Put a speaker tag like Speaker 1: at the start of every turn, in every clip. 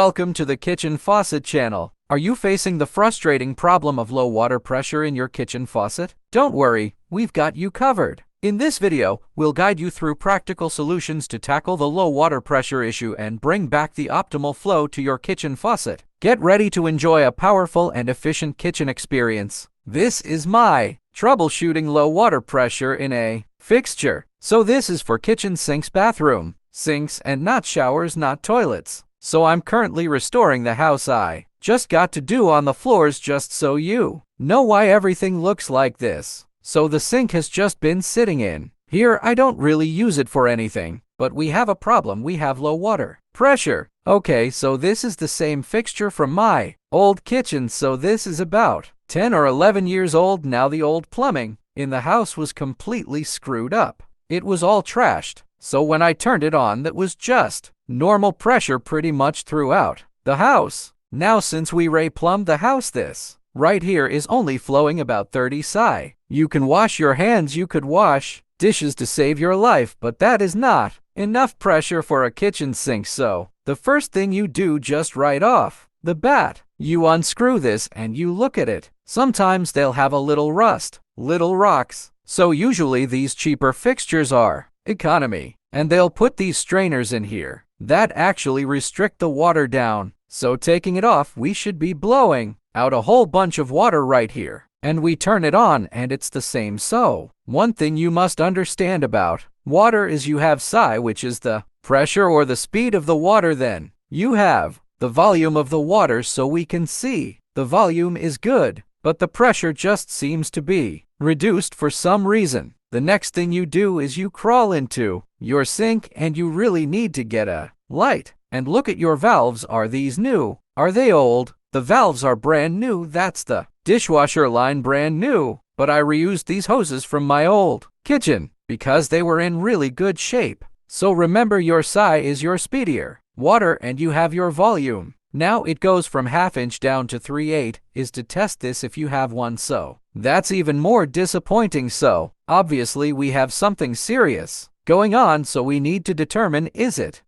Speaker 1: Welcome to the Kitchen Faucet channel. Are you facing the frustrating problem of low water pressure in your kitchen faucet? Don't worry, we've got you covered. In this video, we'll guide you through practical solutions to tackle the low water pressure issue and bring back the optimal flow to your kitchen faucet. Get ready to enjoy a powerful and efficient kitchen experience. This is my troubleshooting low water pressure in a fixture. So this is for kitchen sinks, bathroom sinks, and not showers, not toilets. So I'm currently restoring the house I just got to do on the floors, just so you know why everything looks like this. So the sink has just been sitting in here. I don't really use it for anything, but we have a problem. We have low water pressure. Okay, so this is the same fixture from my old kitchen. So this is about 10 or 11 years old now. The old plumbing in the house was completely screwed up. It was all trashed. So when I turned it on, that was just normal pressure pretty much throughout the house. Now since we re-plumbed the house, this right here is only flowing about 30 psi. You can wash your hands, you could wash dishes to save your life, but that is not enough pressure for a kitchen sink. So the first thing you do, just right off the bat, you unscrew this and you look at it. Sometimes they'll have a little rust, little rocks. So usually these cheaper fixtures are economy, and they'll put these strainers in here that actually restrict the water down. So taking it off, we should be blowing out a whole bunch of water right here. And we turn it on and it's the same. So one thing you must understand about water is you have psi, which is the pressure or the speed of the water. Then you have the volume of the water. So we can see the volume is good, but the pressure just seems to be reduced for some reason. The next thing you do is you crawl into your sink and you really need to get a light and look at your valves. Are these new? Are they old? The valves are brand new. That's the dishwasher line, brand new. But I reused these hoses from my old kitchen because they were in really good shape. So remember, your psi is your speedier water and you have your volume. Now it goes from 1/2 inch down to 3/8 is to test this if you have one. So that's even more disappointing. So obviously we have something serious going on. So we need to determine, is it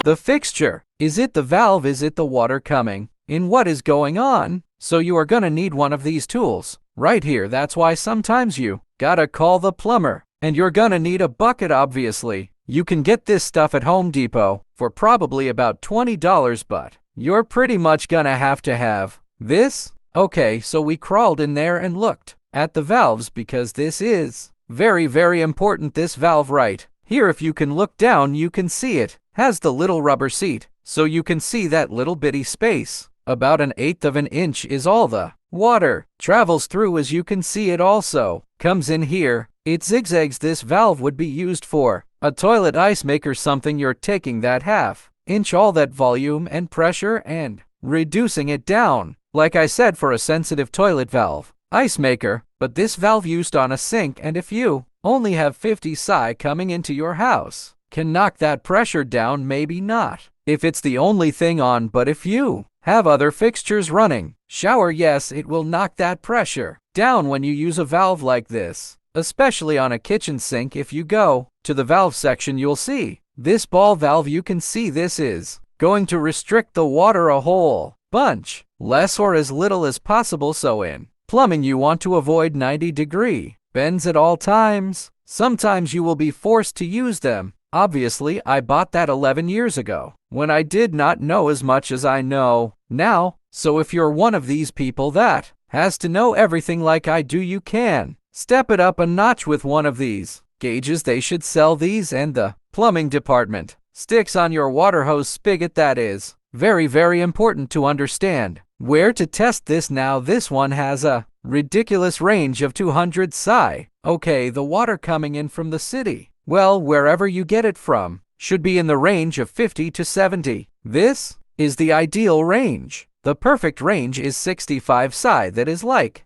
Speaker 1: the fixture? Is it the valve? Is it the water coming in? What is going on? So you are gonna need one of these tools right here. That's why sometimes you gotta call the plumber, and you're gonna need a bucket. Obviously, you can get this stuff at Home Depot for probably about $20, but you're pretty much gonna have to have this. Okay, so we crawled in there and looked at the valves because this is very, very important. This valve right here, if you can look down, you can see it has the little rubber seat. So you can see that little bitty space, about 1/8 of an inch, is all the water travels through. As you can see, it also comes in here. It zigzags. This valve would be used for a toilet ice maker, something. You're taking that 1/2 inch, all that volume and pressure, and reducing it down, like I said, for a sensitive toilet valve ice maker. But this valve used on a sink, and if you only have 50 psi coming into your house, can knock that pressure down. Maybe not if it's the only thing on, but if you have other fixtures running, shower, yes, it will knock that pressure down when you use a valve like this, especially on a kitchen sink. If you go to the valve section, you'll see this ball valve. You can see this is going to restrict the water a whole bunch less, or as little as possible. So in plumbing, you want to avoid 90-degree bends at all times. Sometimes you will be forced to use them. Obviously, I bought that 11 years ago when I did not know as much as I know now. So if you're one of these people that has to know everything like I do, you can step it up a notch with one of these gauges. They should sell these, and the plumbing department sticks on your water hose spigot. That is very, very important to understand where to test this. Now this one has a ridiculous range of 200 psi. Okay, the water coming in from the city, well, wherever you get it from, should be in the range of 50 to 70. This is the ideal range. The perfect range is 65 psi. That is like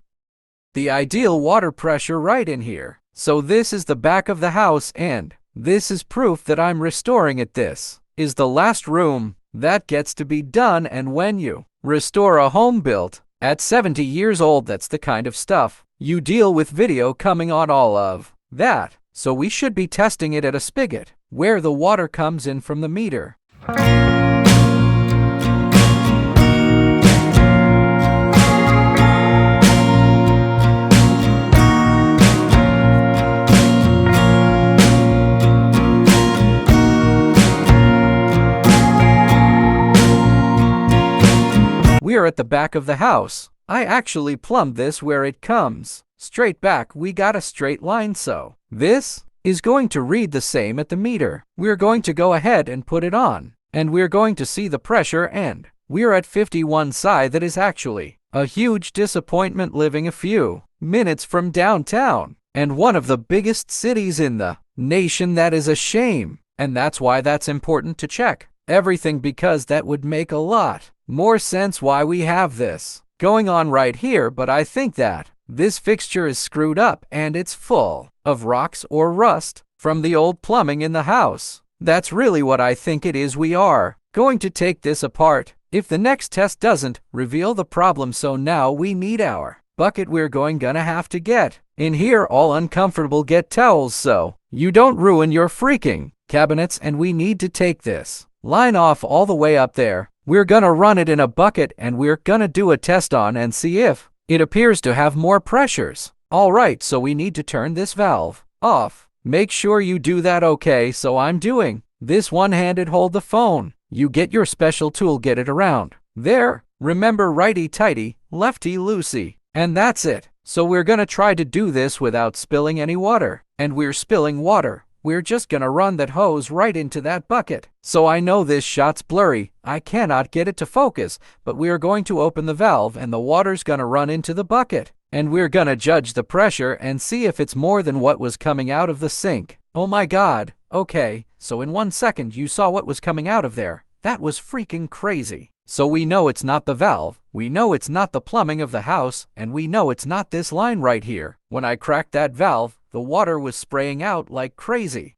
Speaker 1: the ideal water pressure right in here. So this is the back of the house, and this is proof that I'm restoring it. This is the last room that gets to be done, and when you restore a home built at 70 years old, that's the kind of stuff you deal with. Video coming on all of that. So we should be testing it at a spigot where the water comes in from the meter. We're at the back of the house. I actually plumbed this where it comes straight back. We got a straight line, so this is going to read the same at the meter. We're going to go ahead and put it on, and we're going to see the pressure, and we're at 51 psi. That is actually a huge disappointment, living a few minutes from downtown and one of the biggest cities in the nation. That is a shame, and that's why that's important to check everything, because that would make a lot more sense why we have this going on right here. But I think that this fixture is screwed up and it's full of rocks or rust from the old plumbing in the house. That's really what I think it is. We are going to take this apart if the next test doesn't reveal the problem. So now we need our bucket. We're gonna have to get in here all uncomfortable. Get towels so you don't ruin your freaking cabinets, and we need to take this line off all the way up there. We're gonna run it in a bucket, and we're gonna do a test on and see if it appears to have more pressures. Alright, so we need to turn this valve off. Make sure you do that, okay? So I'm doing this one-handed. Hold the phone. You get your special tool, get it around there. Remember, righty-tighty, lefty-loosey. And that's it. So we're gonna try to do this without spilling any water. And we're spilling water. We're just gonna run that hose right into that bucket. So I know this shot's blurry. I cannot get it to focus, but we are going to open the valve and the water's gonna run into the bucket. And we're gonna judge the pressure and see if it's more than what was coming out of the sink. Oh my God. Okay, so in 1 second you saw what was coming out of there. That was freaking crazy. So we know it's not the valve, we know it's not the plumbing of the house, and we know it's not this line right here. When I cracked that valve, the water was spraying out like crazy.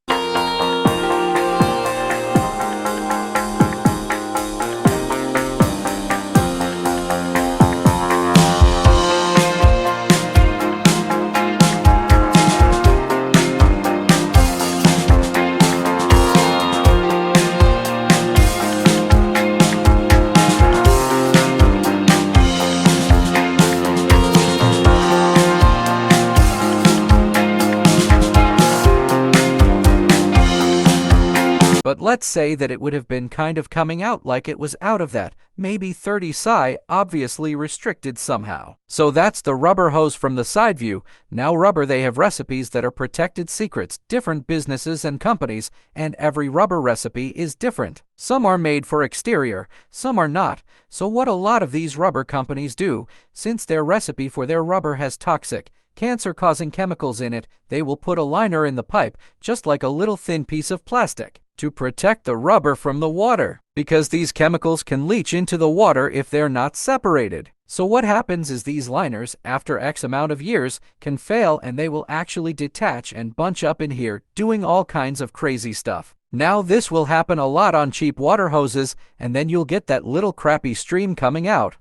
Speaker 1: But let's say that it would have been kind of coming out like it was out of that, maybe 30 psi, obviously restricted somehow. So that's the rubber hose from the side view. Now rubber, they have recipes that are protected secrets, different businesses and companies, and every rubber recipe is different. Some are made for exterior, some are not. So what a lot of these rubber companies do, since their recipe for their rubber has toxic, cancer-causing chemicals in it, they will put a liner in the pipe, just like a little thin piece of plastic, to protect the rubber from the water, because these chemicals can leach into the water if they're not separated. So what happens is these liners, after X amount of years, can fail and they will actually detach and bunch up in here, doing all kinds of crazy stuff. Now this will happen a lot on cheap water hoses, and then you'll get that little crappy stream coming out.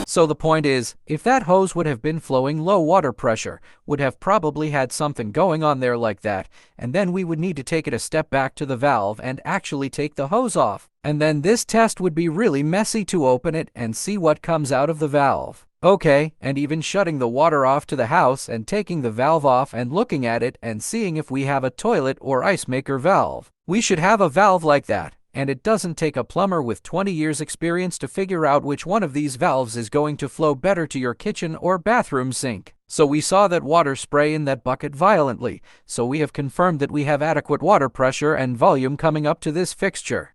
Speaker 1: So the point is, if that hose would have been flowing low water pressure, would have probably had something going on there like that, and then we would need to take it a step back to the valve and actually take the hose off. And then this test would be really messy to open it and see what comes out of the valve. Okay, and even shutting the water off to the house and taking the valve off and looking at it and seeing if we have a toilet or ice maker valve. We should have a valve like that. and it doesn't take a plumber with 20 years experience to figure out which one of these valves is going to flow better to your kitchen or bathroom sink. So we saw that water spray in that bucket violently, so we have confirmed that we have adequate water pressure and volume coming up to this fixture.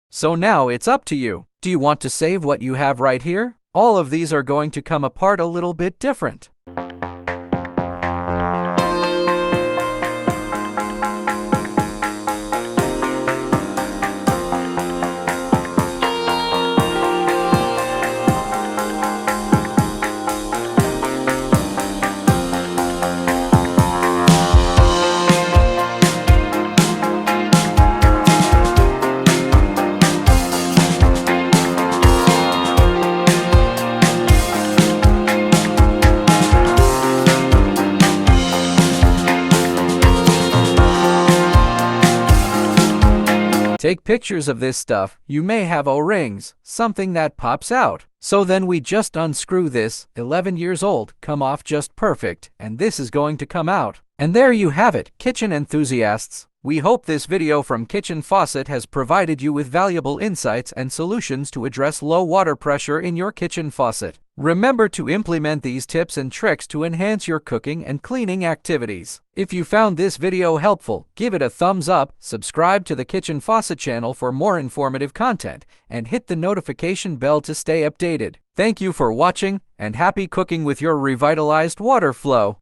Speaker 1: So now it's up to you. Do you want to save what you have right here? All of these are going to come apart a little bit different. Take pictures of this stuff. You may have O-rings, something that pops out. So then we just unscrew this, 11 years old, come off just perfect, and this is going to come out. And there you have it, kitchen enthusiasts. We hope this video from Kitchen Faucet has provided you with valuable insights and solutions to address low water pressure in your kitchen faucet. Remember to implement these tips and tricks to enhance your cooking and cleaning activities. If you found this video helpful, give it a thumbs up, subscribe to the Kitchen Faucet channel for more informative content, and hit the notification bell to stay updated. Thank you for watching, and happy cooking with your revitalized water flow.